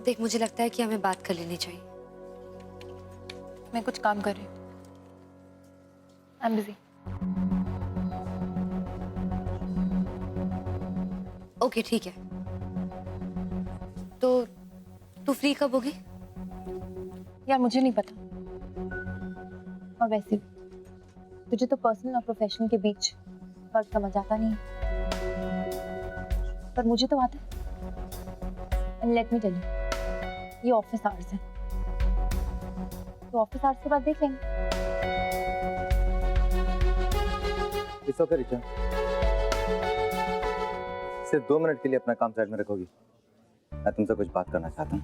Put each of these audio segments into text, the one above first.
देख, मुझे लगता है कि हमें बात कर लेनी चाहिए। मैं कुछ काम कर रही हूँ। I am busy. ओके ठीक है, तो तू फ्री कब होगी? यार मुझे नहीं पता, और वैसे भी तुझे तो पर्सनल और प्रोफेशनल के बीच फर्क समझ आता नहीं है, पर मुझे तो आता है। And let me tell you, ये ऑफिस आवर्स है, तो ऑफिस आवर्स के बाद देख लेंगे। इट्स ओके रिचा, सिर्फ 2 मिनट के लिए अपना काम साइड में रखोगी? मैं तुमसे कुछ बात करना चाहता हूँ।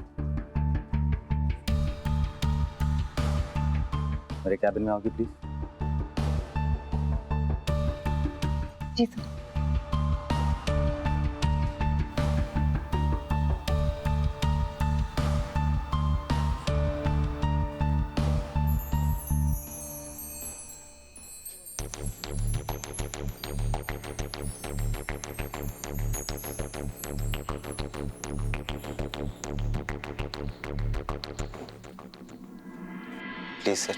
मेरे कैबिन में आओगी प्लीज? जी सर। Please sit.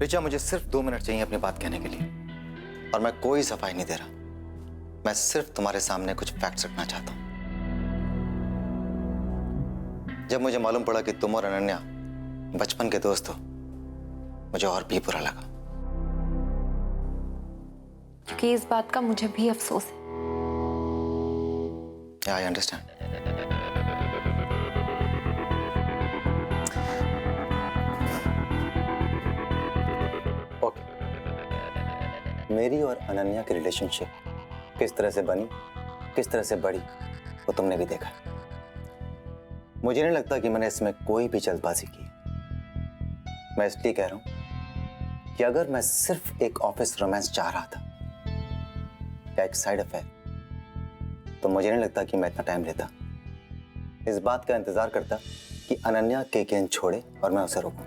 रिचा, मुझे सिर्फ 2 मिनट चाहिए अपनी बात कहने के लिए, और मैं कोई सफाई नहीं दे रहा। मैं सिर्फ तुम्हारे सामने कुछ फैक्ट्स रखना चाहता हूं। जब मुझे मालूम पड़ा कि तुम और अनन्या बचपन के दोस्त हो, मुझे और भी बुरा लगा, क्योंकि इस बात का मुझे भी अफसोस है। I understand. ओके, मेरी और अनन्या की रिलेशनशिप किस तरह से बनी, किस तरह से बढ़ी, वो तुमने भी देखा। मुझे नहीं लगता कि मैंने इसमें कोई भी जल्दबाजी की। मैं इसलिए कह रहा हूं कि अगर मैं सिर्फ एक ऑफिस रोमांस चाह रहा था या एक साइड अफेयर, तो मुझे नहीं लगता कि मैं इतना टाइम लेता, इस बात का इंतजार करता कि अनन्या केकेन छोड़े और मैं उसे रोकूं।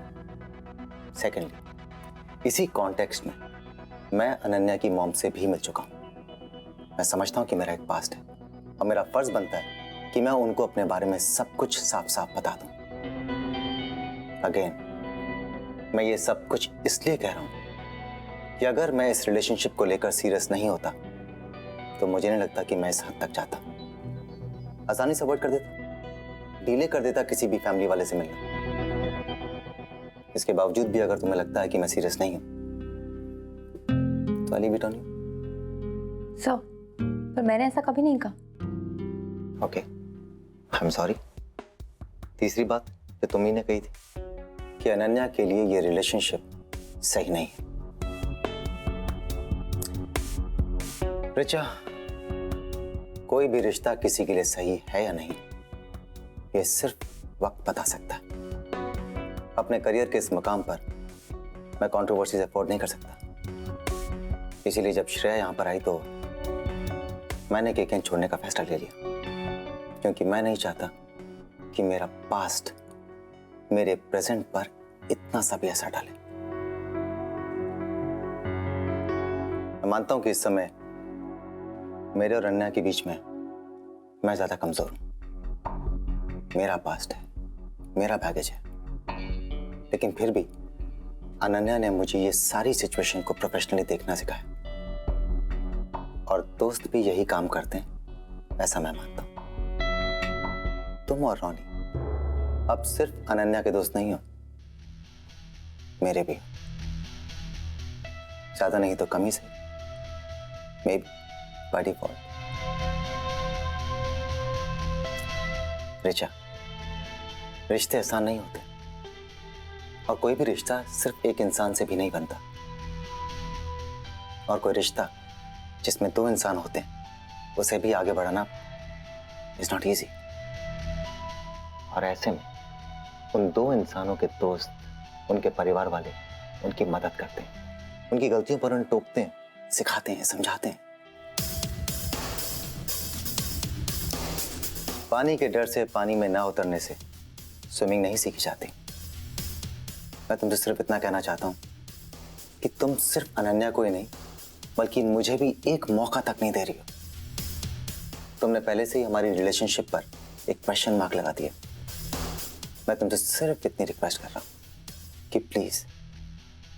सेकेंडली, इसी कॉन्टेक्स्ट में मैं अनन्या की मॉम से भी मिल चुका हूं। मैं समझता हूं कि मेरा एक पास्ट है और मेरा फर्ज बनता है कि मैं उनको अपने बारे में सब कुछ साफ साफ बता दूं। अगेन, मैं ये सब कुछ इसलिए कह रहा हूं कि अगर मैं इस रिलेशनशिप को लेकर सीरियस नहीं होता, तो मुझे नहीं लगता कि मैं इस हद तक जाता। आसानी से अवॉइड कर देता, डिले कर देता किसी भी फैमिली वाले से मिलना। इसके बावजूद भी अगर तुम्हें लगता है कि मैं सीरियस नहीं हूं, तो I leave it on you. Sir, पर मैंने ऐसा कभी नहीं कहा। Okay, I am sorry. तीसरी बात जो तुम ही ने कही थी कि अनन्या के लिए ये रिलेशनशिप सही नहीं है। रिचा, कोई भी रिश्ता किसी के लिए सही है या नहीं, ये सिर्फ वक्त बता सकता है। अपने करियर के इस मकाम पर मैं कंट्रोवर्सीज अफोर्ड नहीं कर सकता। इसीलिए जब श्रेया यहां पर आई तो मैंने केकेन छोड़ने का फैसला ले लिया, क्योंकि मैं नहीं चाहता कि मेरा पास्ट मेरे प्रेजेंट पर इतना सा भी असर डाले। मैं मानता हूं कि इस समय मेरे और अनन्या के बीच में मैं ज्यादा कमजोर हूं। मेरा पास्ट है, मेरा बैगेज है, लेकिन फिर भी अनन्या ने मुझे ये सारी सिचुएशन को प्रोफेशनली देखना सिखाया, और दोस्त भी यही काम करते हैं, ऐसा मैं मानता हूं। तुम और रोनी अब सिर्फ अनन्या के दोस्त नहीं हो, मेरे भी। ज्यादा नहीं तो कम ही से, may be by default. Richa, रिश्ते आसान नहीं होते, और कोई भी रिश्ता सिर्फ एक इंसान से भी नहीं बनता, और कोई रिश्ता जिसमें 2 इंसान होते हैं, उसे भी आगे बढ़ाना इज नॉट इजी। और ऐसे में उन 2 इंसानों के दोस्त, उनके परिवार वाले उनकी मदद करते हैं, उनकी गलतियों पर उन्हें टोकते हैं, सिखाते हैं, समझाते हैं। पानी के डर से पानी में ना उतरने से स्विमिंग नहीं सीखी जाती। मैं तुमसे सिर्फ इतना कहना चाहता हूँ कि तुम सिर्फ अनन्या को ही नहीं बल्कि मुझे भी एक मौका तक नहीं दे रही हो। तुमने पहले से ही हमारी रिलेशनशिप पर एक क्वेश्चन मार्क लगा दिया। मैं तुमसे सिर्फ इतनी रिक्वेस्ट कर रहा हूँ कि प्लीज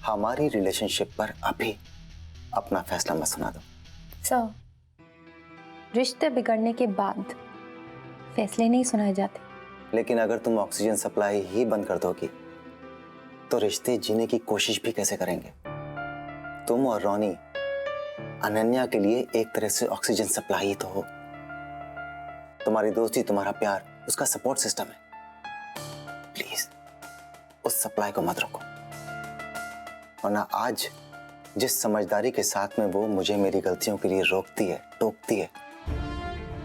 हमारी रिलेशनशिप पर अभी अपना फैसला मत सुना दो। सर, रिश्ते बिगड़ने के बाद फैसले नहीं सुनाए जाते। लेकिन अगर तुम ऑक्सीजन सप्लाई ही बंद कर दोगी तो रिश्ते जीने की कोशिश भी कैसे करेंगे? तुम और रोनी अनन्या के लिए एक तरह से ऑक्सीजन सप्लाई ही तो हो। तुम्हारी दोस्ती, तुम्हारा प्यार उसका सपोर्ट सिस्टम है। प्लीज उस सप्लाई को मत रोको, वरना आज जिस समझदारी के साथ में वो मुझे मेरी गलतियों के लिए रोकती है, टोकती है,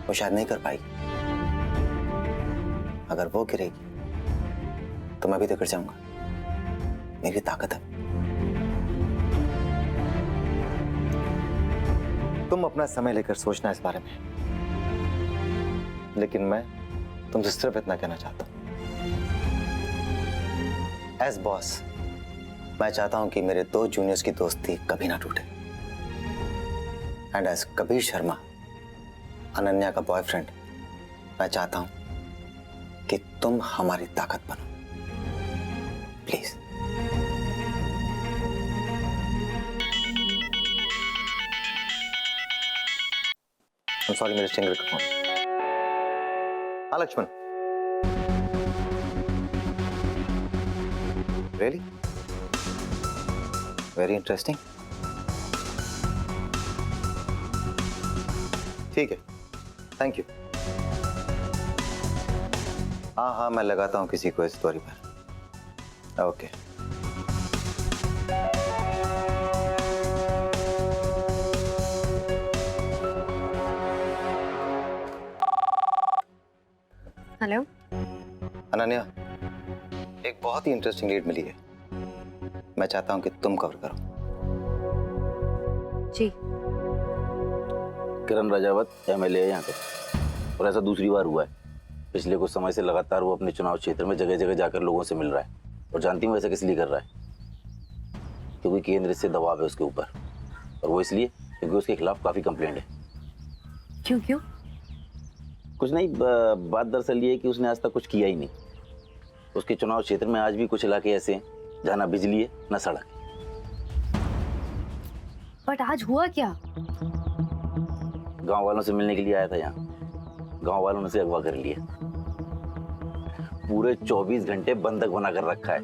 वो शायद नहीं कर पाएगी। अगर वो गिरेगी तो मैं भी तो गिर जाऊंगा। मेरी ताकत है। तुम अपना समय लेकर सोचना इस बारे में, लेकिन मैं तुमसे सिर्फ इतना कहना चाहता हूं। एज बॉस मैं चाहता हूं कि मेरे 2 जूनियर्स की दोस्ती कभी ना टूटे। एंड एज कबीर शर्मा, अनन्या का बॉयफ्रेंड, मैं चाहता हूं कि तुम हमारी ताकत बनो। प्लीज। सॉरी, मेरे स्टिंगर का फोन। हाँ लक्ष्मण। रियली? Very interesting. ठीक है, थैंक यू। हाँ, मैं लगाता हूँ किसी को इस स्टोरी पर। ओके। हेलो अनन्या, एक बहुत ही इंटरेस्टिंग लीड मिली है। मैं चाहता हूं कि तुम कवर करो। जी। किरण राजावत एमएलए है यहाँ पे, और ऐसा दूसरी बार हुआ है। पिछले कुछ समय से लगातार वो अपने चुनाव क्षेत्र में जगह जगह जाकर लोगों से मिल रहा है। और जानती हूँ वैसे किस लिए कर रहा है? क्योंकि केंद्र से दबाव है उसके ऊपर, और वो इसलिए क्योंकि उसके खिलाफ काफ़ी कंप्लेंट है। क्यों? कुछ नहीं, बात दरअसल ये है कि उसने आज तक कुछ किया ही नहीं। उसके चुनाव क्षेत्र में आज भी कुछ इलाके ऐसे हैं जहाँ ना बिजली है ना सड़क है। बट आज हुआ क्या? गांव वालों से मिलने के लिए आया था यहाँ। गांव वालों ने उसे अगवा कर लिया। पूरे 24 घंटे बंधक बना कर रखा है।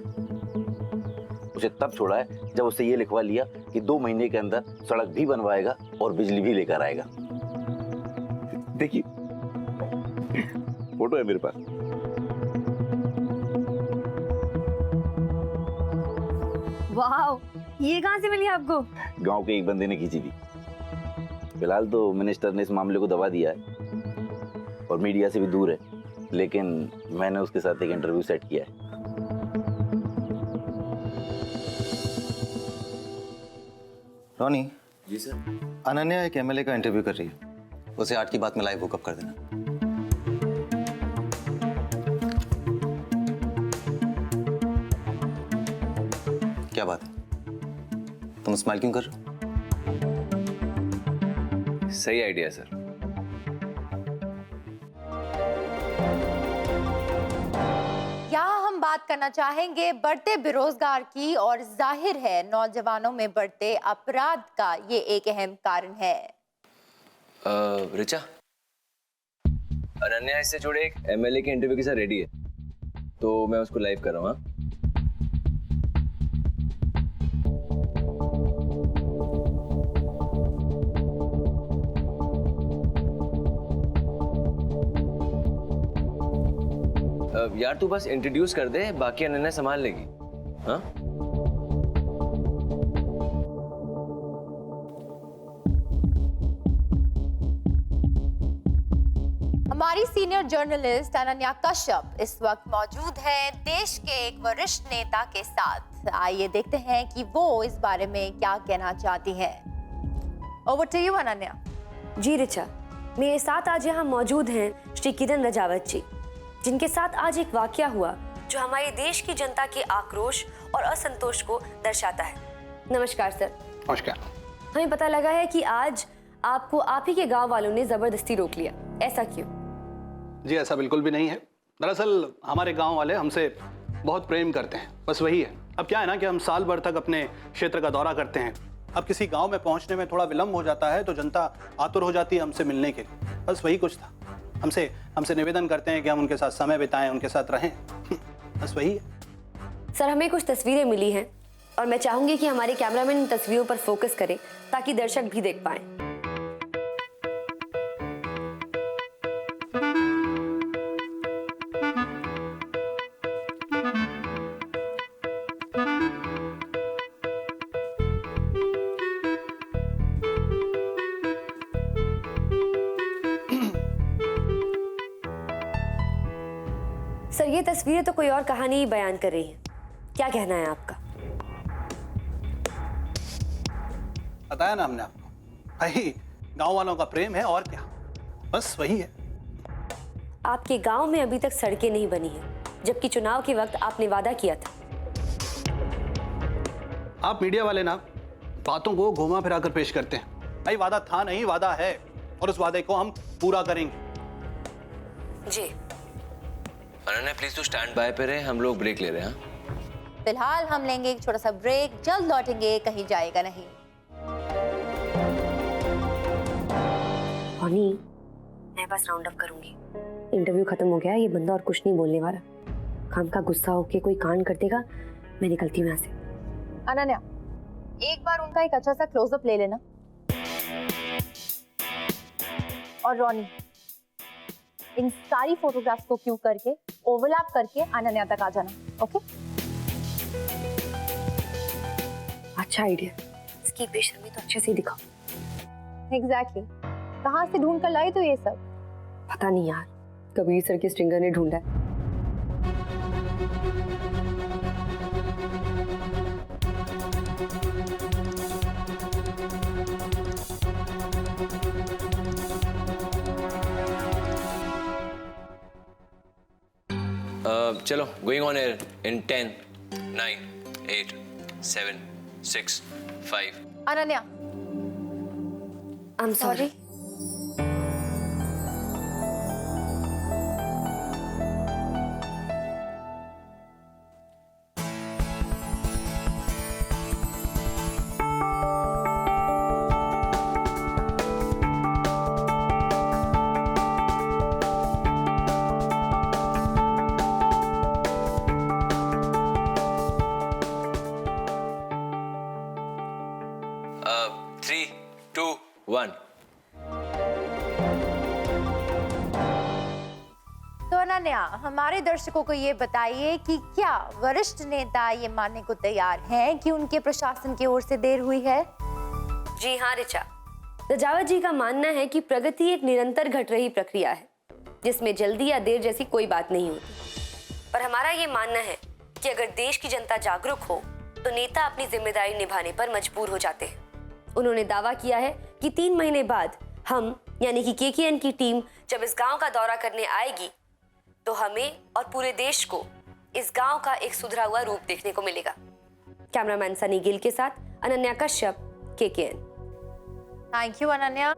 उसे तब छोड़ा है जब उससे ये लिखवा लिया कि 2 महीने के अंदर सड़क भी बनवाएगा और बिजली भी लेकर आएगा। देखिए, फोटो है मेरे पास। वाह, ये कहां से मिली आपको? गांव के एक बंदे ने खींची थी। फिलहाल तो मिनिस्टर ने इस मामले को दबा दिया है और मीडिया से भी दूर है, लेकिन मैंने उसके साथ एक इंटरव्यू सेट किया है। रोनी। जी सर। अनन्या एक एमएलए का इंटरव्यू कर रही है, उसे 8 की बात में लाइव हुकअप कर देना। क्या बात है, तुम स्माइल क्यों कर रहे हो? सही आइडिया सर। यहाँ हम बात करना चाहेंगे बढ़ते बेरोजगार की, और जाहिर है नौजवानों में बढ़ते अपराध का ये एक अहम कारण है। रिचा, अनन्या इससे जुड़े एक एमएलए के इंटरव्यू के साथ रेडी है, तो मैं उसको लाइव कर रहा हूँ। यार तू बस इंट्रोड्यूस कर दे, बाकी अनन्या संभाल लेगी। हाँ? हमारी सीनियर जर्नलिस्ट अनन्या कश्यप इस वक्त मौजूद है देश के एक वरिष्ठ नेता के साथ। आइए देखते हैं कि वो इस बारे में क्या कहना चाहती हैं। Over to you Ananya. जी रिचा, मेरे साथ आज यहाँ मौजूद हैं श्री किरण राजावत जी, जिनके साथ आज एक वाकया हुआ जो हमारे देश की जनता के आक्रोश और असंतोष को दर्शाता है। नमस्कार सर। नमस्कार। हमें पता लगा है कि आज आपको आप ही के गांव वालों ने जबरदस्ती रोक लिया, ऐसा क्यों? जी ऐसा बिल्कुल भी नहीं है। दरअसल हमारे गांव वाले हमसे बहुत प्रेम करते हैं, बस वही है। अब क्या है ना कि हम साल भर तक अपने क्षेत्र का दौरा करते हैं। अब किसी गांव में पहुंचने में थोड़ा विलंब हो जाता है तो जनता आतुर हो जाती है हमसे मिलने के लिए, बस वही कुछ था। हमसे निवेदन करते हैं कि हम उनके साथ समय बिताएं, उनके साथ रहें, बस वही है। सर, हमें कुछ तस्वीरें मिली हैं और मैं चाहूंगी कि हमारे कैमरामैन इन तस्वीरों पर फोकस करें ताकि दर्शक भी देख पाएं। सर, ये तस्वीरें तो कोई और कहानी ही बयान कर रही हैं। क्या कहना है आपका? बताया ना हमने आपको, भाई गांव वालों का प्रेम है और क्या, बस वही है। आपके गांव में अभी तक सड़कें नहीं बनी हैं, जबकि चुनाव के वक्त आपने वादा किया था। आप मीडिया वाले ना बातों को घुमा फिरा कर पेश करते हैं। भाई वादा था नहीं, वादा है और उस वादे को हम पूरा करेंगे। जी अनन्या प्लीज तू स्टैंड बाय पे रहे, हम लोग ब्रेक ले रहे हैं। फिलहाल हम लेंगे एक छोटा सा ब्रेक, जल्द लौटेंगे, कहीं जाएगा नहीं। हनी, मैं बस राउंड अप करूंगी। इंटरव्यू खत्म हो गया, ये बंदा और कुछ नहीं बोलने वाला। काम का गुस्सा होके कोई कांड कर देगा, मैं निकलती हूँ यहाँ से। अनन्या, एक बार उनका एक अच्छा सा क्लोजअप ले लेना। और रॉनी, इन सारी फोटोग्राफ्स को क्यू करके ओवरलैप करके अनन्या तक आ जाना, ओके? अच्छा आइडिया, इसकी बेशर्मी तो अच्छे से दिखाओ। एग्जैक्टली। कहाँ से ढूंढ कर लाई तो ये सब? पता नहीं यार, कबीर सर के स्ट्रिंगर ने ढूंढा है। चलो, going on air in 10, 9, 8, 7, 6, 5। Ananya, I am sorry. Three, 2, 1। तो अनन्या, हमारे दर्शकों को ये बताइए कि क्या वरिष्ठ नेता ये मानने को तैयार हैं कि उनके प्रशासन की ओर से देर हुई है? जी हाँ ऋचा, रजावत जी का मानना है कि प्रगति एक निरंतर घट रही प्रक्रिया है जिसमें जल्दी या देर जैसी कोई बात नहीं होती। पर हमारा ये मानना है कि अगर देश की जनता जागरूक हो तो नेता अपनी जिम्मेदारी निभाने पर मजबूर हो जाते हैं। उन्होंने दावा किया है कि 3 महीने बाद हम यानी कि केकेएन की टीम जब इस गांव का दौरा करने आएगी तो हमें और पूरे देश को इस गांव का एक सुधरा हुआ रूप देखने को मिलेगा। कैमरामैन सनी गिल के साथ Ananya Kashyap, K K N. Thank you Ananya.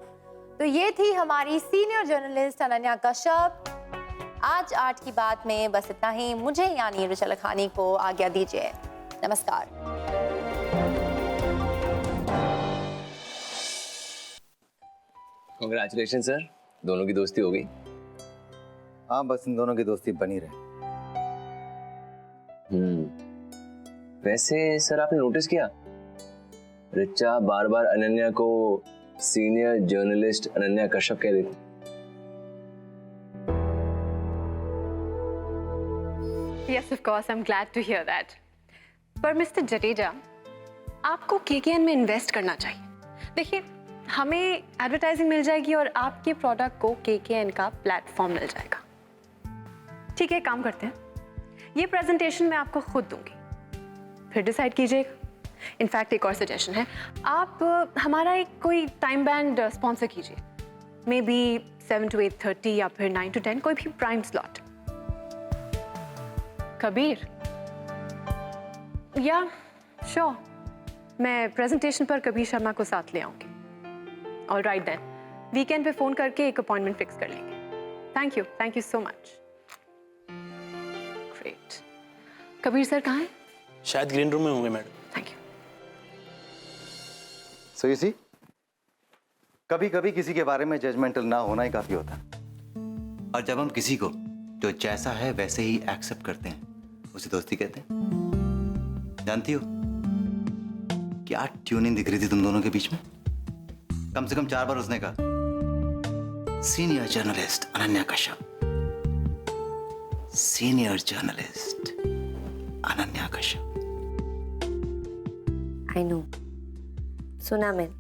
तो ये थी हमारी सीनियर जर्नलिस्ट अनन्या कश्यप। आज आर्ट की बात में बस इतना ही। मुझे यानी ऋचा लखानी को आज्ञा दीजिए। नमस्कार। कांग्रेचुलेशन सर, दोनों की दोस्ती हो गई। हाँ, बस इन दोनों की दोस्ती बनी रहे। वैसे सर, आपने नोटिस किया ऋचा बार बार अनन्या को सीनियर जर्नलिस्ट अनन्या कश्यप कह रही थी। Yes, of course, I'm glad to hear that. पर मिस्टर जडेजा, आपको केकेएन में इन्वेस्ट करना चाहिए। देखिए, हमें एडवर्टाइजिंग मिल जाएगी और आपके प्रोडक्ट को केकेएन का प्लेटफॉर्म मिल जाएगा। ठीक है, काम करते हैं। ये प्रेजेंटेशन मैं आपको खुद दूंगी, फिर डिसाइड कीजिएगा। इनफैक्ट एक और सजेशन है, आप हमारा एक कोई टाइम बैंड स्पॉन्सर कीजिए, मे बी 7 to 8:30 या फिर 9 to 10, कोई भी प्राइम स्लॉट। कबीर, या श्योर, मैं प्रेजेंटेशन पर कबीर शर्मा को साथ ले आऊंगी। ऑल राइट देन, वीकेंड पे फोन करके एक अपॉइंटमेंट फिक्स कर लेंगे। Thank you so much. Great. Kabir sir कहाँ हैं? शायद ग्रीन रूम में होंगे madam. Thank you. So you see, कभी कभी किसी के बारे में जजमेंटल ना होना ही काफी होता है। और जब हम किसी को जो जैसा है वैसे ही एक्सेप्ट करते हैं, उसे दोस्ती कहते हैं। जानती हो क्या ट्यूनिंग दिख रही थी तुम दोनों के बीच में? कम से कम 4 बार उसने कहा senior journalist Ananya Kashyap, senior journalist Ananya Kashyap. I know, सुना मैंने।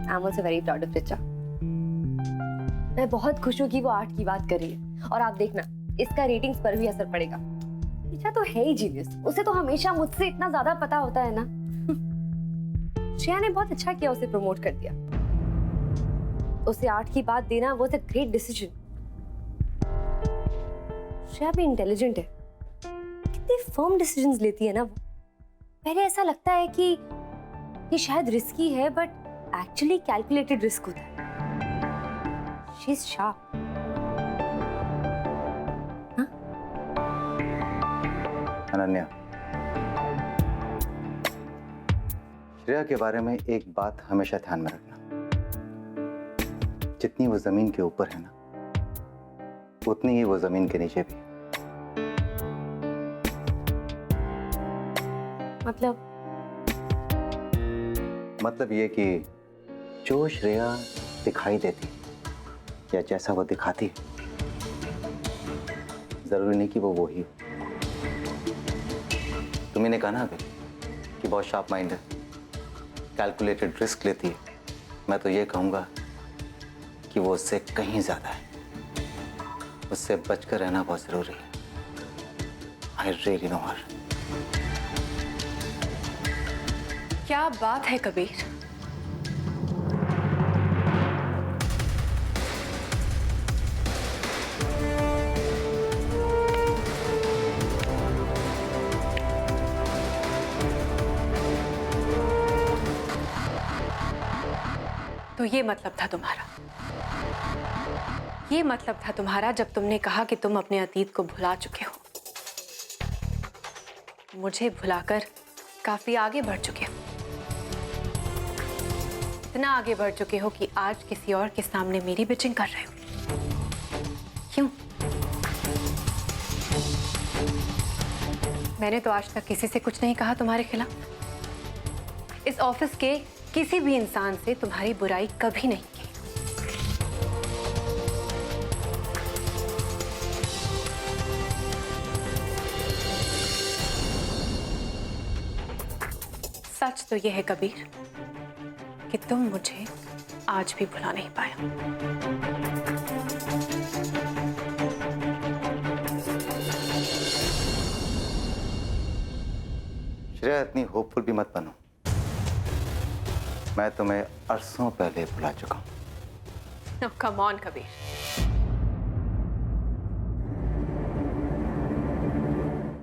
I am also very proud of Richa. मैं बहुत खुश हूँ कि वो आर्ट की बात कर रही है, और आप देखना इसका रेटिंग्स पर भी असर पड़ेगा। रिचा तो है ही जीनियस, उसे तो हमेशा मुझसे इतना ज्यादा पता होता है ना। श्रेया ने बहुत अच्छा किया उसे प्रमोट कर दिया। उसे आर्ट की बात देना was a great decision. Shreya भी इंटेलिजेंट है, कितने फर्म डिसीजंस लेती है ना वो। पहले ऐसा लगता है कि ये शायद रिस्की है, बट एक्चुअली कैलकुलेटेड रिस्क होता है। She is sharp. Ananya, Shreya के बारे में एक बात हमेशा ध्यान में रखना, जितनी वो जमीन के ऊपर है ना, उतनी ही वो जमीन के नीचे भी है। मतलब ये कि जो श्रेया दिखाई देती या जैसा वो दिखाती है, जरूरी नहीं कि वो वही हो। तुम्ही ने कहा ना अभी कि बहुत शार्प माइंड है, कैलकुलेटेड रिस्क लेती है। मैं तो ये कहूंगा कि वो उससे कहीं ज्यादा है। उससे बचकर रहना बहुत जरूरी है। आई रियली नो हर। क्या बात है कबीर, तो ये मतलब था तुम्हारा, ये मतलब था तुम्हारा जब तुमने कहा कि तुम अपने अतीत को भुला चुके हो। मुझे भुलाकर काफी आगे बढ़ चुके हो, इतना आगे बढ़ चुके हो कि आज किसी और के सामने मेरी बिचिंग कर रहे हो। क्यों? मैंने तो आज तक किसी से कुछ नहीं कहा तुम्हारे खिलाफ। इस ऑफिस के किसी भी इंसान से तुम्हारी बुराई कभी नहीं की। सच तो यह है कबीर कि तुम मुझे आज भी भुला नहीं पाया। श्रेया, इतनी होपफुल भी मत बनो। मैं तुम्हें अरसों पहले भुला चुका हूं। कम ऑन कबीर,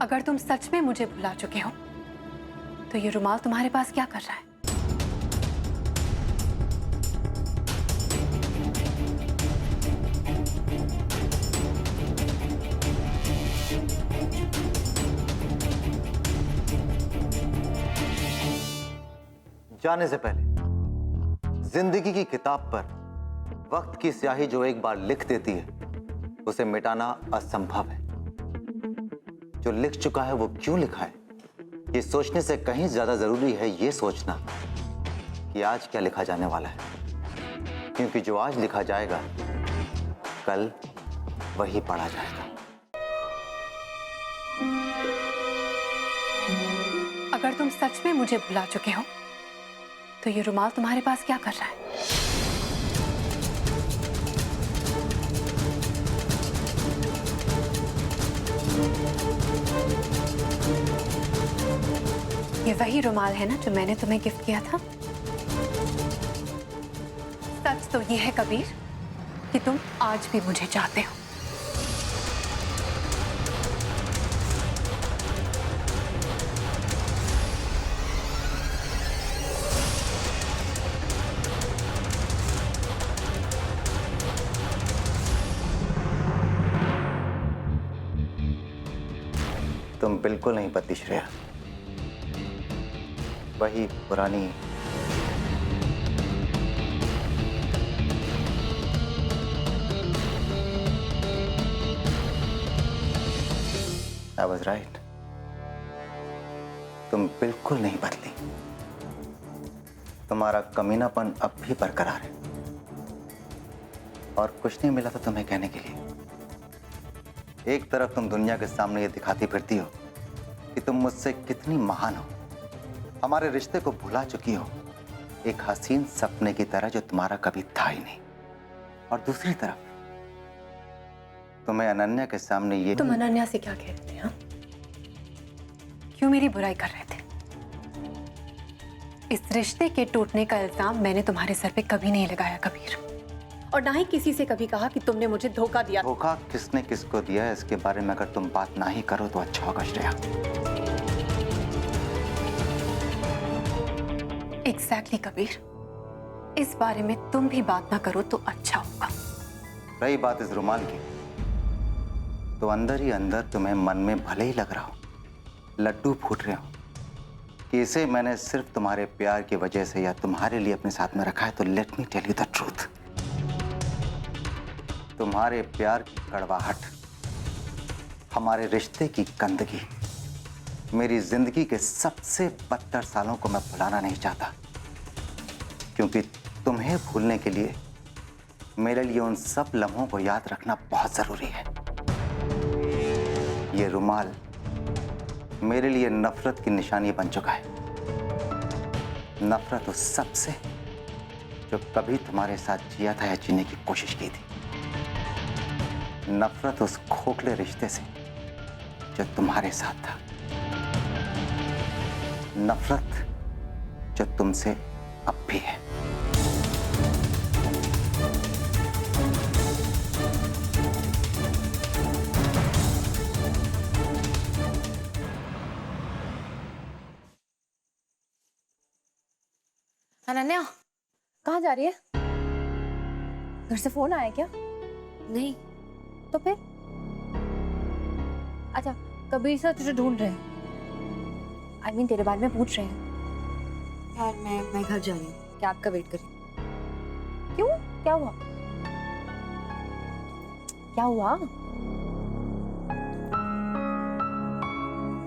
अगर तुम सच में मुझे भुला चुके हो तो ये रुमाल तुम्हारे पास क्या कर रहा है? जाने से पहले जिंदगी की किताब पर वक्त की स्याही जो एक बार लिख देती है, उसे मिटाना असंभव है। जो लिख चुका है वो क्यों लिखा है, ये सोचने से कहीं ज्यादा जरूरी है ये सोचना कि आज क्या लिखा जाने वाला है। क्योंकि जो आज लिखा जाएगा कल वही पढ़ा जाएगा। अगर तुम सच में मुझे भुला चुके हो तो ये रुमाल तुम्हारे पास क्या कर रहा है? ये वही रुमाल है ना जो मैंने तुम्हें गिफ्ट किया था। सच तो ये है कबीर कि तुम आज भी मुझे चाहते हो। तुम बिल्कुल नहीं बदली श्रेया, वही पुरानी I was right. तुम बिल्कुल नहीं बदली। तुम्हारा कमीनापन अब भी बरकरार है और कुछ नहीं मिला था तुम्हें कहने के लिए। एक तरफ तुम दुनिया के सामने ये दिखाती फिरती हो कि तुम मुझसे कितनी महान हो, हमारे रिश्ते को भुला चुकी हो एक हसीन सपने की तरह जो तुम्हारा कभी था ही नहीं। और दूसरी तरफ तुम्हें अनन्या के सामने ये तुम अनन्या से क्या कह रहे थे? हाँ, क्यों मेरी बुराई कर रहे थे? इस रिश्ते के टूटने का इल्जाम मैंने तुम्हारे सर पे कभी नहीं लगाया कबीर, और ना ही किसी से कभी कहा कि तुमने मुझे धोखा दिया। धोखा किसने किसको दिया है इसके बारे में अगर तुम बात ना ही करो तो अच्छा होगा श्रेया। एग्जैक्टली कबीर, इस बारे में तुम भी बात ना करो तो अच्छा होगा। रही बात इस रुमाल की, तो अंदर ही अंदर तुम्हें मन में भले ही लग रहा हो, लड्डू फूट रहे हो कि इसे मैंने सिर्फ तुम्हारे प्यार की वजह से या तुम्हारे लिए अपने साथ में रखा है, तो let me tell you the truth. तुम्हारे प्यार की कड़वाहट, हमारे रिश्ते की गंदगी, मेरी जिंदगी के सबसे बदतर सालों को मैं भुलाना नहीं चाहता, क्योंकि तुम्हें भूलने के लिए मेरे लिए उन सब लम्हों को याद रखना बहुत जरूरी है। ये रुमाल मेरे लिए नफरत की निशानी बन चुका है। नफरत उस सब से जो कभी तुम्हारे साथ जिया था या जीने की कोशिश की थी। नफरत उस खोखले रिश्ते से जो तुम्हारे साथ था। नफरत जो तुमसे अब भी है। अनन्या, कहाँ जा रही है? घर से फोन आया क्या? नहीं, तो फिर? अच्छा, कबीर सर तुझे ढूंढ रहे हैं। I mean, तेरे बारे में पूछ रहे हैं। यार मैं घर जा रही हूँ, क्या आपका वेट करें? क्यों? क्या हुआ? क्या हुआ?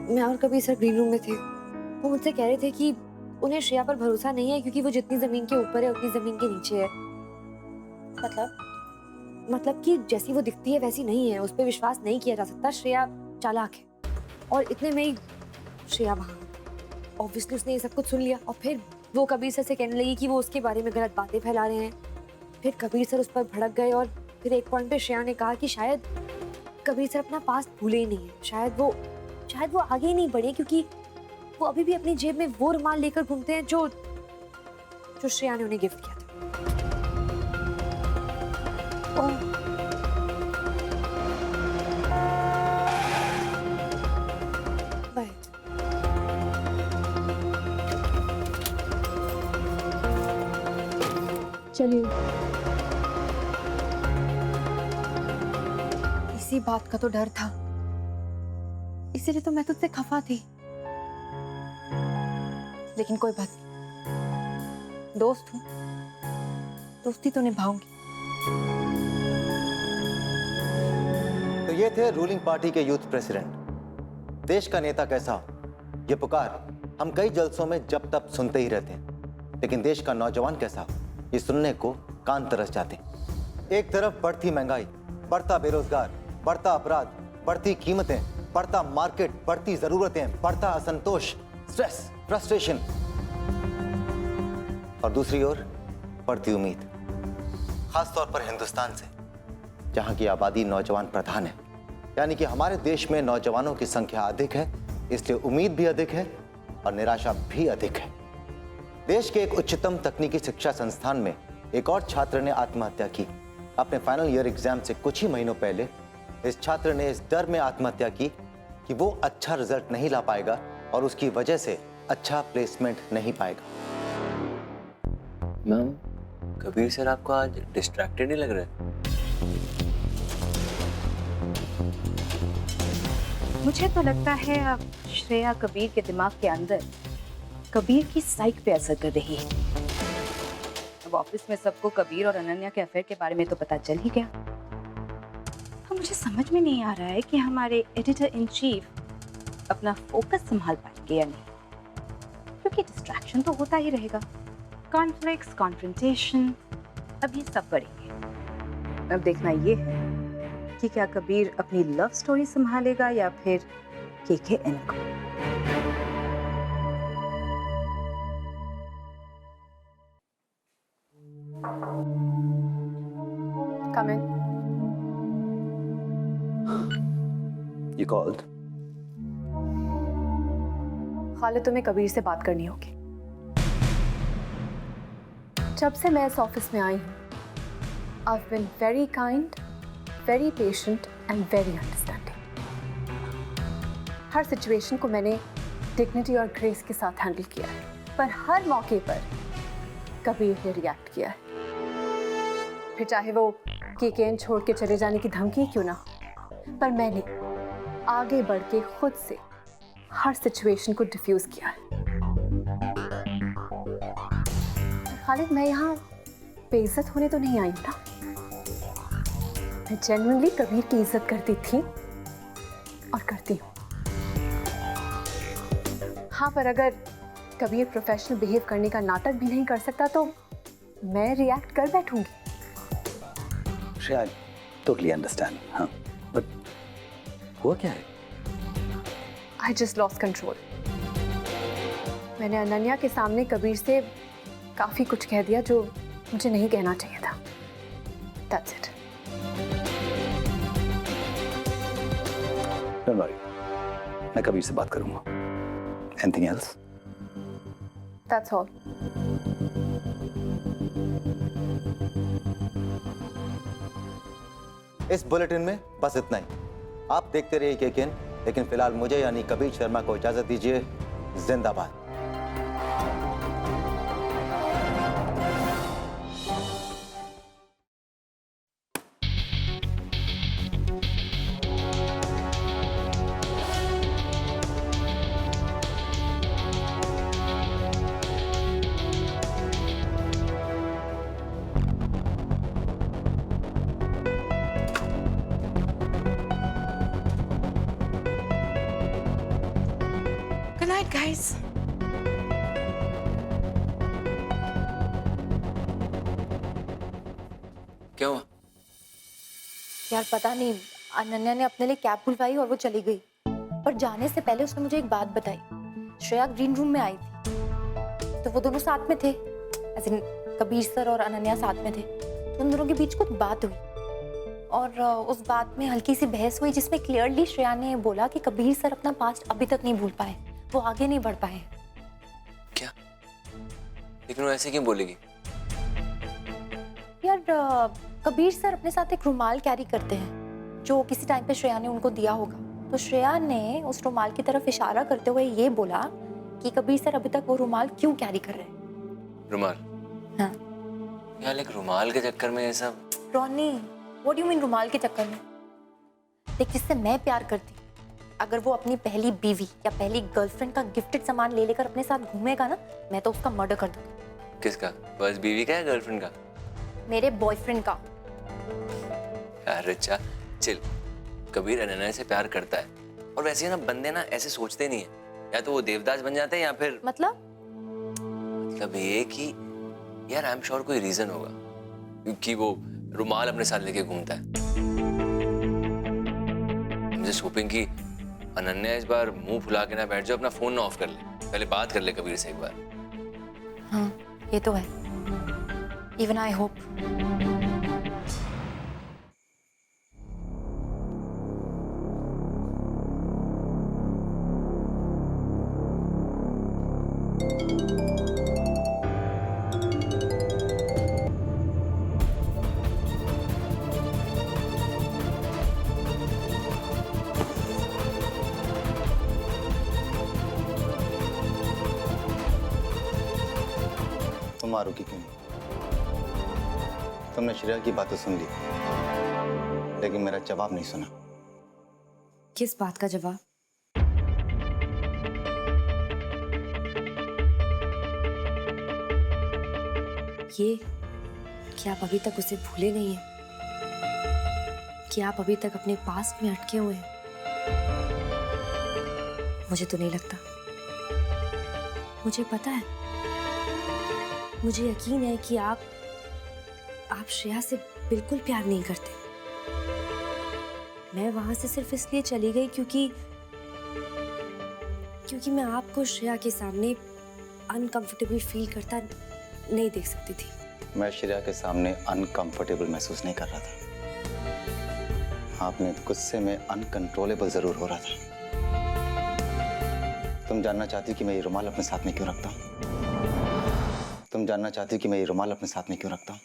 मैं और कबीर सर ग्रीन रूम में थे। वो मुझसे कह रहे थे कि उन्हें श्रेया पर भरोसा नहीं है क्योंकि वो जितनी जमीन के ऊपर है उतनी जमीन के नीचे है। मतलब कि जैसी वो दिखती है वैसी नहीं है, उस पर विश्वास नहीं किया जा सकता। श्रेया चालाक है। और इतने में ही श्रेया वहाँ, ऑब्वियसली उसने ये सब कुछ सुन लिया और फिर वो कबीर सर से कहने लगी कि वो उसके बारे में गलत बातें फैला रहे हैं। फिर कबीर सर उस पर भड़क गए और फिर एक पॉइंट पे श्रेया ने कहा कि शायद कबीर सर अपना पास्ट भूले ही नहीं है, शायद वो आगे ही नहीं बढ़े क्योंकि वो अभी भी अपनी जेब में वो रुमाल लेकर घूमते हैं जो श्रेया ने उन्हें गिफ्ट किया था। चलिए, इसी बात का तो डर था, इसीलिए तो मैं तुझसे खफा थी। लेकिन कोई बात नहीं, दोस्त हूँ, दोस्ती तो निभाऊंगी। तो ये थे रूलिंग पार्टी के यूथ प्रेसिडेंट। देश का नेता कैसा हो, ये पुकार हम कई जलसों में जब तब सुनते ही रहते हैं, लेकिन देश का नौजवान कैसा हो ये सुनने को कान तरस जाते हैं। एक तरफ बढ़ती महंगाई, बढ़ता बेरोजगार, बढ़ता अपराध, बढ़ती कीमतें, बढ़ता मार्केट, बढ़ती जरूरतें, बढ़ता असंतोष, स्ट्रेस, फ्रस्ट्रेशन, और दूसरी ओर बढ़ती उम्मीद, खासतौर पर हिंदुस्तान से, जहां की आबादी नौजवान प्रधान है। यानी कि हमारे देश में नौजवानों की संख्या अधिक है, इसलिए उम्मीद भी अधिक है और निराशा भी अधिक है। देश के एक उच्चतम तकनीकी शिक्षा संस्थान में एक और छात्र ने आत्महत्या की। अपने फाइनल ईयर एग्जाम से कुछ ही महीनों पहले इस छात्र ने इस डर में आत्महत्या की कि वो अच्छा रिजल्ट नहीं ला पाएगा और उसकी वजह से अच्छा प्लेसमेंट नहीं पाएगा। मैम, कबीर सर आपको आज डिस्ट्रैक्टेड ही लग रहा है। मुझे तो लगता है अब श्रेया कबीर के दिमाग के अंदर कबीर की साइक पे असर कर रही है। अब ऑफिस में सबको कबीर और अनन्या के अफेयर के बारे में तो पता चल ही गया। अब मुझे समझ में नहीं आ रहा है कि हमारे एडिटर इन चीफ अपना फोकस संभाल पाएंगे या नहीं, क्योंकि डिस्ट्रैक्शन तो होता ही रहेगा। कॉन्फ्लिक्ट्स, कॉन्फ्रंटेशन, अब ये सब बढ़ेंगे। अब देखना ये है कि क्या कबीर अपनी लव स्टोरी संभालेगा या फिर KKN को। Come in. You called? Khalid, तुम्हें कबीर से बात करनी होगी। जब से मैं इस ऑफिस में आई हूँ, I've been very kind, very patient and very understanding. Her situation को मैंने डिग्निटी और ग्रेस के साथ हैंडल किया है, पर हर मौके पर कबीर ने रिएक्ट किया है। फिर चाहे वो KKN छोड़ के चले जाने की धमकी क्यों ना हो, पर मैंने आगे बढ़ के खुद से हर सिचुएशन को डिफ्यूज किया है। खालिद, मैं यहाँ बेइज्जत होने तो नहीं आई हूँ ना। मैं जेन्युइनली कबीर की इज्जत करती थी और करती हूँ। हाँ, पर अगर कबीर प्रोफेशनल बिहेव करने का नाटक भी नहीं कर सकता तो मैं रिएक्ट कर बैठूंगी। श्रेया, totally understand, हाँ, but हुआ क्या है? I just lost control. मैंने अनन्या के सामने कबीर से काफी कुछ कह दिया जो मुझे नहीं कहना चाहिए था। That's it. Don't worry, मैं कबीर से बात करूंगा। Anything else? That's all. इस बुलेटिन में बस इतना ही। आप देखते रहिए KKN, लेकिन फिलहाल मुझे यानी कबीर शर्मा को इजाजत दीजिए। जिंदाबाद। Good night, guys. क्या हुआ? यार पता नहीं, अनन्या ने अपने लिए कैब बुलवाई और वो चली गई। पर जाने से पहले उसने मुझे एक बात बताई। श्रेया ग्रीन रूम में आई थी तो वो दोनों साथ में थे, ऐसे कबीर सर और अनन्या साथ में थे। उन दोनों के बीच कुछ बात हुई और उस बात में हल्की सी बहस हुई, जिसमें क्लियरली श्रेया ने बोला कि कबीर सर अपना पास्ट अभी तक नहीं भूल पाए, वो आगे नहीं बढ़ पाए। क्या? लेकिन वो ऐसे क्यों बोलेगी? यार कबीर सर अपने साथ एक रुमाल कैरी करते हैं जो किसी टाइम पे श्रेया ने उनको दिया होगा। तो श्रेया ने उस रुमाल की तरफ इशारा करते हुए ये बोला कि कबीर सर अभी तक वो रुमाल क्यों कैरी कर रहे हैं। रुमाल? हाँ यार, एक रुमाल के चक्कर में ये सब। Ronnie, what do you mean रुमाल के चक्कर में? देख, जिससे मैं प्यार करती, अगर वो अपनी पहली बीवी या पहली गर्लफ्रेंड का गिफ्टेड सामान ले लेकर अपने साथ घूमेगा ना, मैं तो उसका मर्डर कर दूंगी। किसका? बस बीवी का या गर्लफ्रेंड का? मेरे बॉयफ्रेंड का। यार रिचा, चिल। कबीर अनन्या से प्यार करता है, और वैसे ना बंदे ना ऐसे सोचते नहीं है। या तो वो देवदास बन जाते हैं या फिर मतलब ये कि यार आई एम श्योर कोई रीजन होगा क्योंकि वो रुमाल अपने साथ लेके घूमता है। I'm just hoping कि अनन्या इस बार मुंह फुला के ना बैठ जाओ, अपना फोन ना ऑफ कर ले, पहले बात कर ले कबीर से एक बार। हाँ, ये तो है। Even I hope. तुम रुकी क्यों? तुमने श्रेया की बातें सुन ली, लेकिन मेरा जवाब नहीं सुना। किस बात का जवाब? ये कि आप अभी तक उसे भूले नहीं हैं, कि आप अभी तक अपने पास में अटके हुए हैं? मुझे तो नहीं लगता। मुझे पता है, मुझे यकीन है कि आप श्रेया से बिल्कुल प्यार नहीं करते। मैं वहां से सिर्फ इसलिए चली गई क्योंकि मैं आपको श्रेया के सामने अनकंफर्टेबल फील करता नहीं देख सकती थी। मैं श्रेया के सामने अनकंफर्टेबल महसूस नहीं कर रहा था। आपने गुस्से में अनकंट्रोलेबल जरूर हो रहा था। तुम जानना चाहती हो कि मैं ये रुमाल अपने साथ में क्यों रखता हूँ? तुम जानना चाहती हो कि मैं ये रुमाल अपने साथ में क्यों रखता हूँ?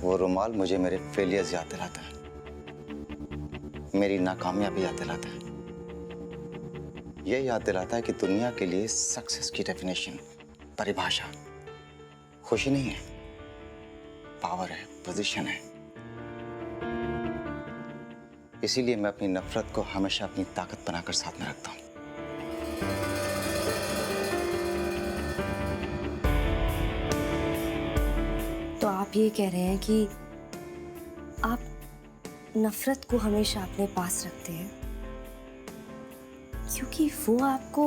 वो रुमाल मुझे मेरे फेलियर्स याद दिलाता है, मेरी नाकामयाबी याद दिलाता है। ये याद दिलाता है कि दुनिया के लिए सक्सेस की डेफिनेशन, परिभाषा खुशी नहीं है, पावर है, पोजीशन है। इसीलिए मैं अपनी नफरत को हमेशा अपनी ताकत बनाकर साथ में रखता हूं। तो आप ये कह रहे हैं कि आप नफरत को हमेशा अपने पास रखते हैं क्योंकि वो आपको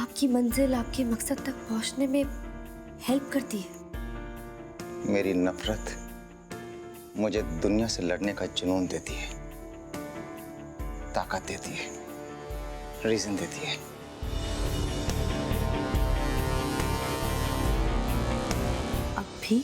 आपकी मंजिल, आपके मकसद तक पहुंचने में हेल्प करती है? मेरी नफरत मुझे दुनिया से लड़ने का जुनून देती है, ताकत देती है, रीजन देती है। अब भी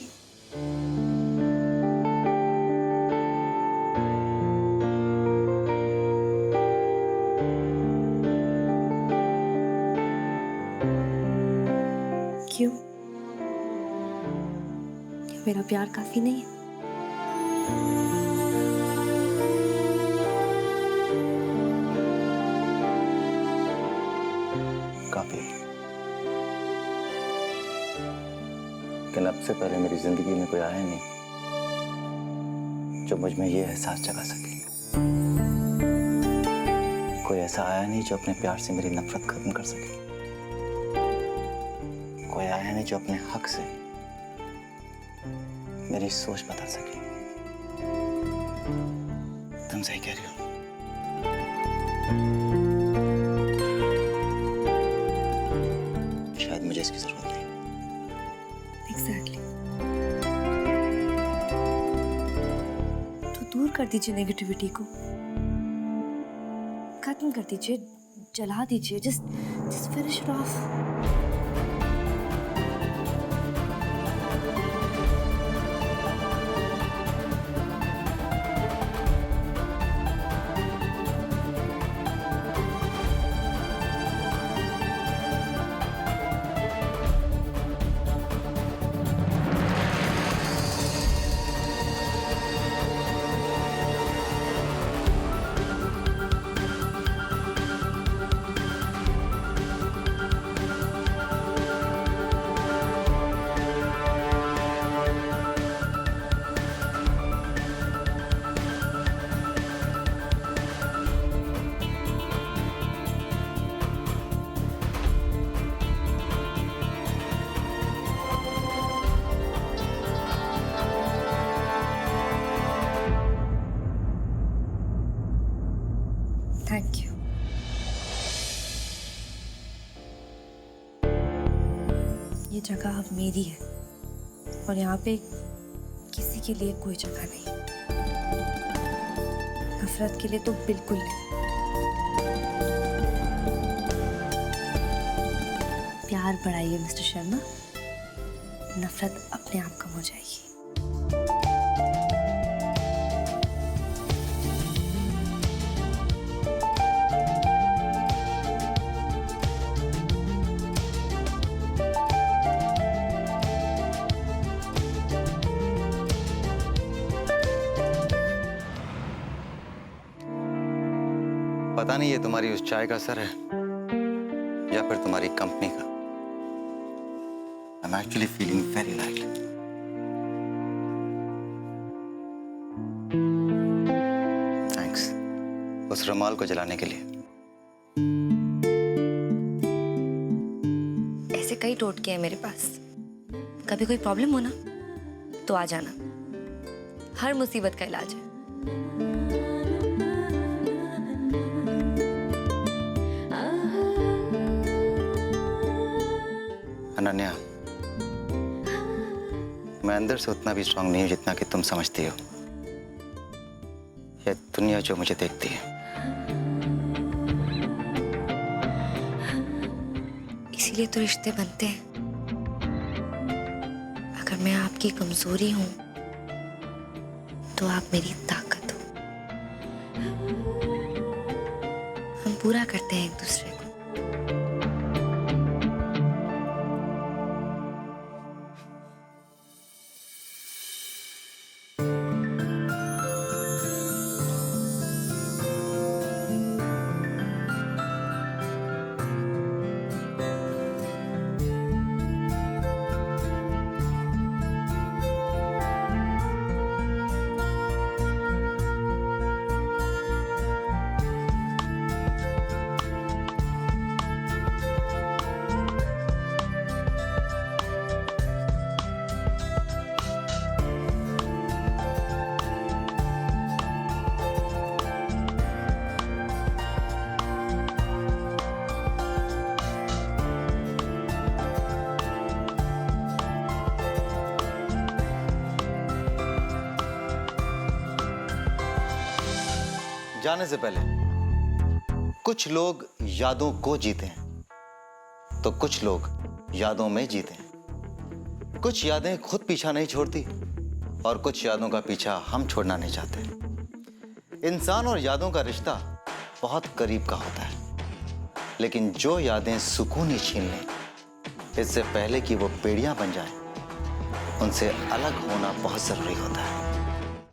क्यों? क्या मेरा प्यार काफी नहीं है? काफी है। लेकिन अब से पहले मेरी जिंदगी में कोई आया नहीं जो मुझ में ये एहसास जगा सके। कोई ऐसा आया नहीं जो अपने प्यार से मेरी नफरत खत्म कर सके। कोई आया नहीं जो अपने हक से मेरी सोच बदल सके। तुम सही कह रही हो। शायद मुझे इसकी जरूरत नहीं। एग्जैक्टली। तो दूर कर दीजिए नेगेटिविटी को, खत्म कर दीजिए, जला दीजिए, just finish it of. Thank you. ये जगह अब मेरी है और यहाँ पे किसी के लिए कोई जगह नहीं। नफरत के लिए तो बिल्कुल नहीं। प्यार बढ़ाइए मिस्टर शर्मा, नफरत अपने आप कम हो जाएगी। पता नहीं ये तुम्हारी उस चाय का असर है या फिर तुम्हारी कंपनी का। I'm actually feeling very light. Thanks उस रुमाल को जलाने के लिए। कई टोटके हैं मेरे पास। कभी कोई प्रॉब्लम हो ना तो आ जाना, हर मुसीबत का इलाज है। अनन्या, मैं अंदर से उतना भी स्ट्रांग नहीं हूं जितना कि तुम समझती हो। यह दुनिया जो मुझे देखती है, इसीलिए तो रिश्ते बनते हैं। अगर मैं आपकी कमजोरी हूं तो आप मेरी ताकत हो। हम पूरा करते हैं एक दूसरे को। जाने से पहले कुछ लोग यादों को जीते हैं तो कुछ लोग यादों में जीते हैं। कुछ यादें खुद पीछा नहीं छोड़ती और कुछ यादों का पीछा हम छोड़ना नहीं चाहते। इंसान और यादों का रिश्ता बहुत करीब का होता है, लेकिन जो यादें सुकून ही छीन लें इससे पहले कि वो बेड़ियां बन जाएं, उनसे अलग होना बहुत जरूरी होता है।